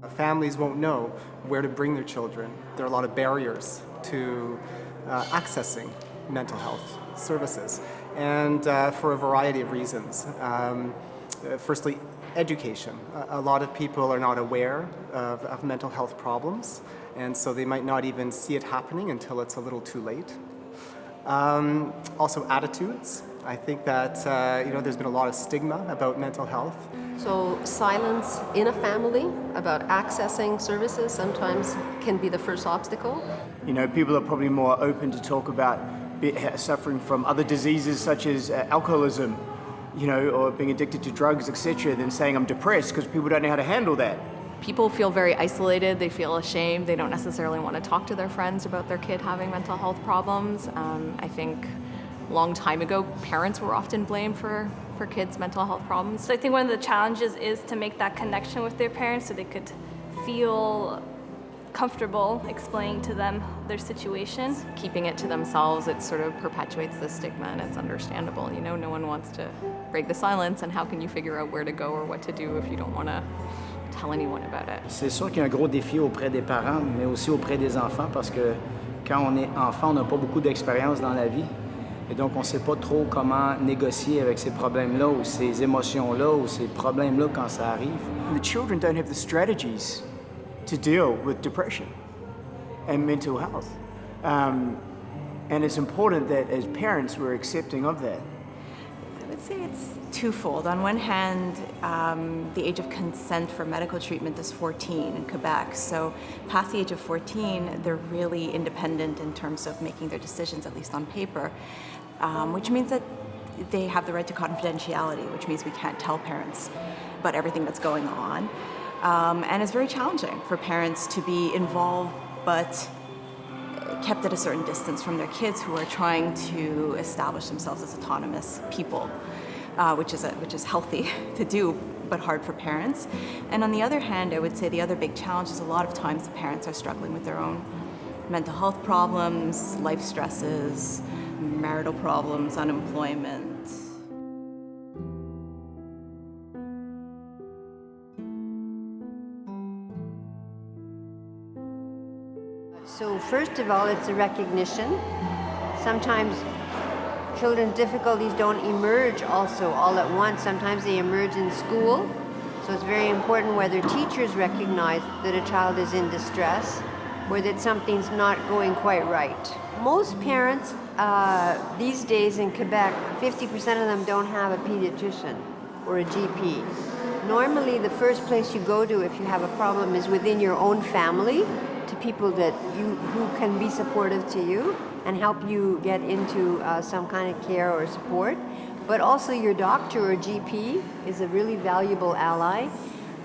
Families won't know where to bring their children. There are a lot of barriers to accessing mental health services, and for a variety of reasons. Firstly, education. A lot of people are not aware of mental health problems, and so they might not even see it happening until it's a little too late. Also attitudes. I think that there's been a lot of stigma about mental health. So silence in a family about accessing services sometimes can be the first obstacle. People are probably more open to talk about suffering from other diseases such as alcoholism, or being addicted to drugs, etc., than saying I'm depressed, because people don't know how to handle that. People feel very isolated, they feel ashamed, they don't necessarily want to talk to their friends about their kid having mental health problems. I think a long time ago, parents were often blamed for kids' mental health problems. So I think one of the challenges is to make that connection with their parents so they could feel comfortable explaining to them their situation. Keeping it to themselves, it sort of perpetuates the stigma, and it's understandable. No one wants to break the silence, and how can you figure out where to go or what to do if you don't want to tell anyone about it? C'est sûr qu'il y a un gros défi auprès des parents, mais aussi auprès des enfants, parce que quand on est enfant, on n'a pas beaucoup d'expérience dans la vie. Et donc, on ne sait pas trop comment négocier avec ces problèmes-là, ou ces émotions-là, ou ces problèmes-là quand ça arrive. The children don't have the strategies to deal with depression and mental health. And it's important that as parents we're accepting of that. I would say it's twofold. On one hand, the age of consent for medical treatment is 14 in Quebec. So past the age of 14, they're really independent in terms of making their decisions, at least on paper, which means that they have the right to confidentiality, which means we can't tell parents about everything that's going on. And it's very challenging for parents to be involved but kept at a certain distance from their kids who are trying to establish themselves as autonomous people, which is healthy to do, but hard for parents. And on the other hand, I would say the other big challenge is a lot of times the parents are struggling with their own mental health problems, life stresses, marital problems, unemployment. So first of all, it's a recognition. Sometimes children's difficulties don't emerge also all at once. Sometimes they emerge in school. So it's very important whether teachers recognize that a child is in distress or that something's not going quite right. Most parents these days in Quebec, 50% of them don't have a pediatrician or a GP. Normally the first place you go to if you have a problem is within your own family, to people who can be supportive to you and help you get into some kind of care or support. But also your doctor or GP is a really valuable ally.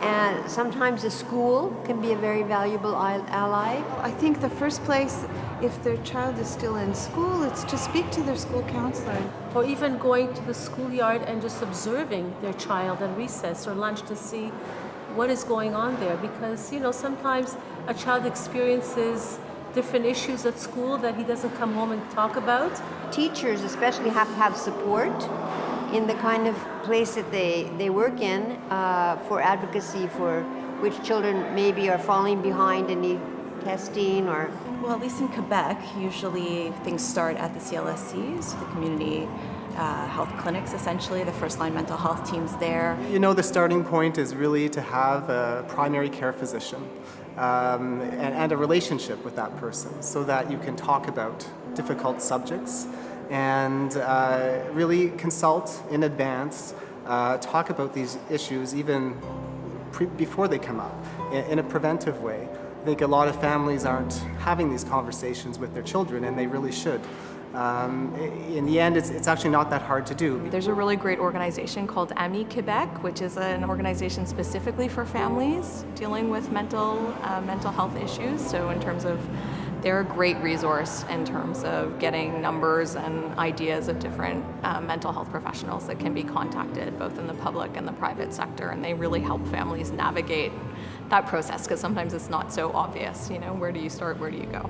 And sometimes a school can be a very valuable ally. I think the first place, if their child is still in school, it's to speak to their school counselor. Or even going to the schoolyard and just observing their child at recess or lunch to see what is going on there, because sometimes a child experiences different issues at school that he doesn't come home and talk about. Teachers especially have to have support in the kind of place that they work in for advocacy for which children maybe are falling behind and need testing or... Well, at least in Quebec, usually things start at the CLSCs, the community health clinics, essentially, the first-line mental health teams there. The starting point is really to have a primary care physician and a relationship with that person so that you can talk about difficult subjects and really consult in advance, talk about these issues even before they come up in a preventive way. I think a lot of families aren't having these conversations with their children, and they really should. In the end, it's actually not that hard to do. There's a really great organization called AMI Quebec, which is an organization specifically for families dealing with mental health issues. So in terms of, they're a great resource in terms of getting numbers and ideas of different mental health professionals that can be contacted both in the public and the private sector, and they really help families navigate that process because sometimes it's not so obvious. Where do you start, where do you go?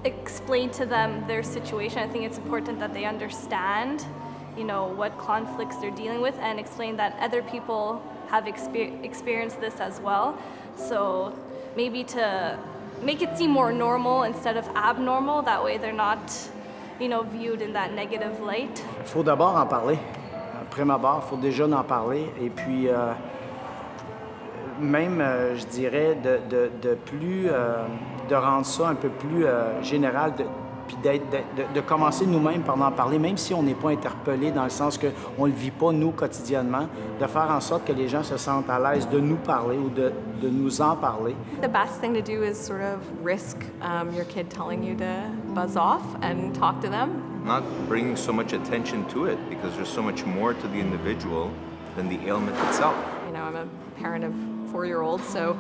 Explain to them their situation. I think it's important that they understand what conflicts they're dealing with, and explain that other people have experienced this as well. So maybe to make it seem more normal instead of abnormal, that way they're not, viewed in that negative light. Il faut d'abord en parler. Prime abord, il faut déjà en parler. Et puis, même, je dirais, de rendre ça un peu plus général, puis de commencer nous-mêmes par en parler, même si on n'est pas interpellé dans le sens qu'on ne le vit pas, nous, quotidiennement, de faire en sorte que les gens se sentent à l'aise de nous parler ou de nous en parler. The best thing to do is sort of risk your kid telling you to buzz off and talk to them. Not bringing so much attention to it, because there's so much more to the individual than the ailment itself. I'm a parent of 4-year-olds, so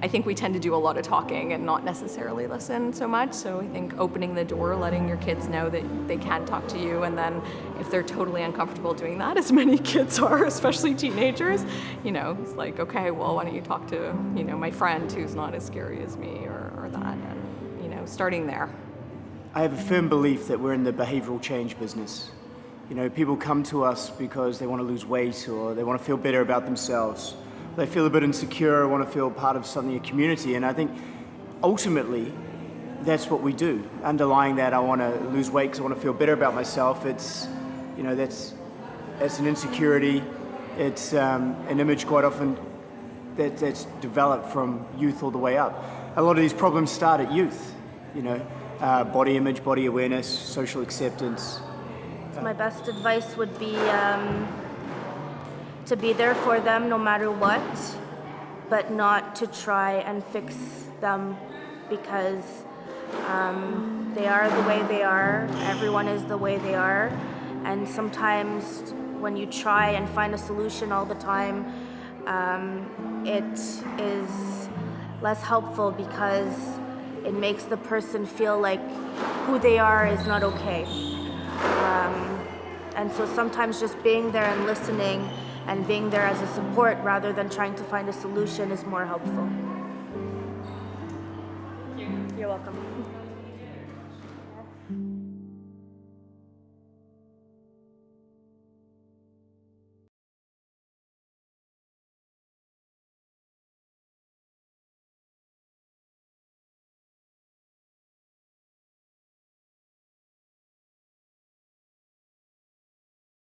I think we tend to do a lot of talking and not necessarily listen so much. So I think opening the door, letting your kids know that they can talk to you, and then if they're totally uncomfortable doing that, as many kids are, especially teenagers, it's like, okay, well, why don't you talk to, my friend who's not as scary as me or that, and, starting there. I have a firm belief that we're in the behavioral change business. People come to us because they want to lose weight or they want to feel better about themselves. They feel a bit insecure, want to feel part of something, a community. And I think ultimately that's what we do. Underlying that, I want to lose weight because I want to feel better about myself. It's, that's an insecurity. It's an image quite often that's developed from youth all the way up. A lot of these problems start at youth, body image, body awareness, social acceptance. My best advice would be to be there for them no matter what, but not to try and fix them because they are the way they are. Everyone is the way they are. And sometimes when you try and find a solution all the time, it is less helpful because it makes the person feel like who they are is not okay. And so sometimes just being there and listening and being there as a support rather than trying to find a solution is more helpful. Thank you. You're welcome.